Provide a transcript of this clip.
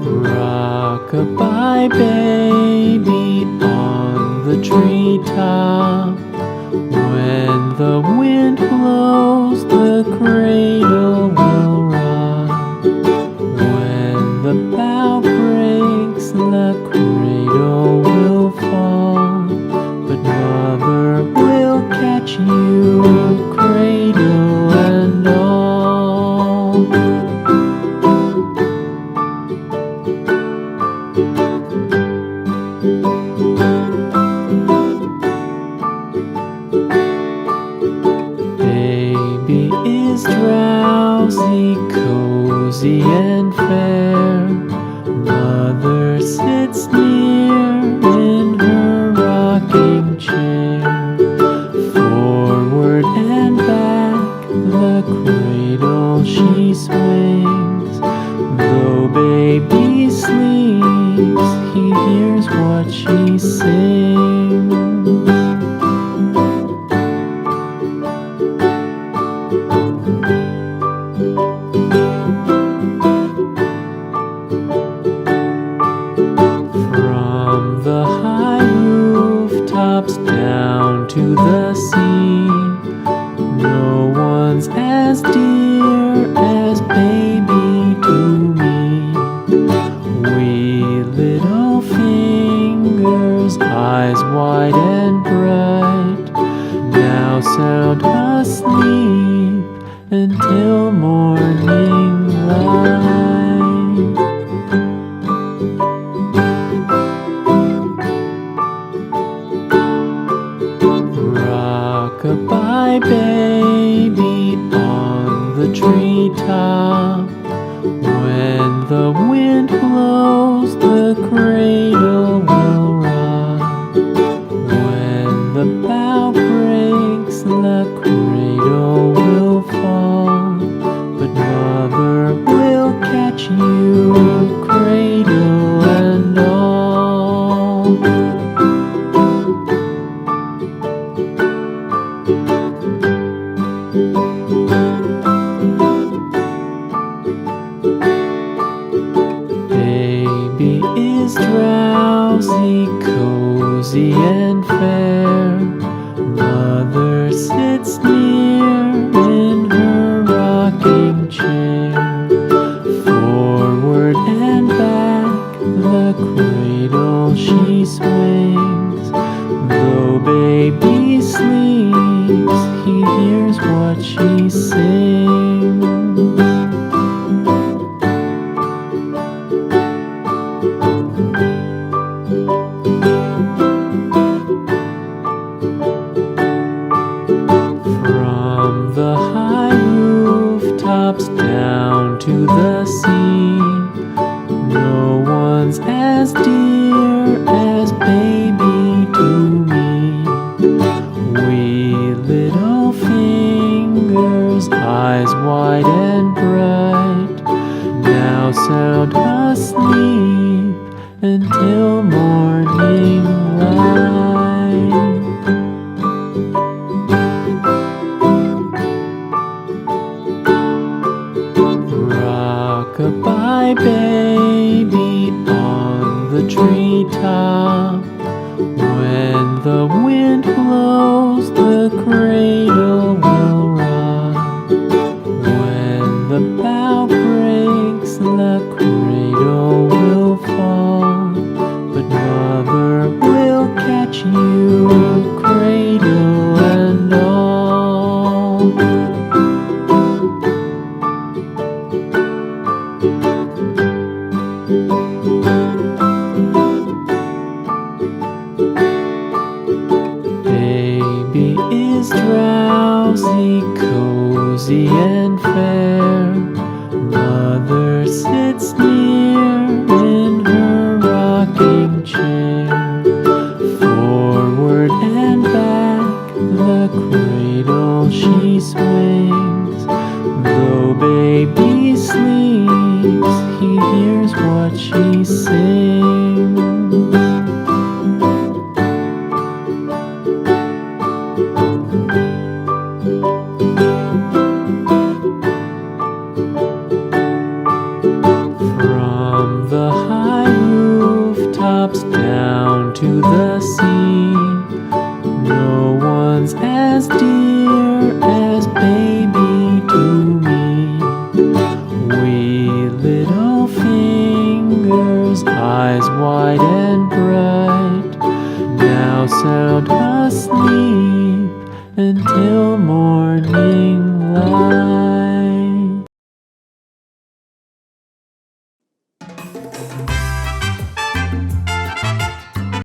Rock-a-bye baby on the treetop. When the wind blows, the cradle will rock. When the bough breaks, the cradle will fall. But mother will catch you, cradle and all. Baby is drowsy, cozy and fair. Mother sits near in her rocking chair. Forward and back, the cradle she swings. Though baby sleeps, he hears what she sings. From the high rooftops down to the sea, no one's as dear as baby to me. Wee little fingers, eyes wide and bright, now sound asleep until morning light. Rock-a-bye baby on the treetop. When the wind blows, the cradle will rock. When the bough breaks, the cradle will fall. But mother will catch you, cradle and all. Baby is drowsy, cozy and fair. Mother sits near in her rocking chair. Forward and back, the cradle she swings. Though baby sleeps, he hears what she sings. From the high rooftops down to the sea, no one's as dear as baby to me. Wee little fingers, eyes wide and bright, now sound asleep until morning light. Rock-a-bye baby on the treetop. When the wind blows, the cradle will rock. When the bough breaks, the cradle will fall. But mother will catch you, cradle and all. Baby is drowsy, cozy and fair. Mother sits near in her rocking chair. Forward and back, the cradle she swings. Though baby sleeps, he here's what she sings. From the high rooftops down to the sea, no one's as dear as baby to me. Wee little fingers, eyes wide and bright, now sound asleep until morning light.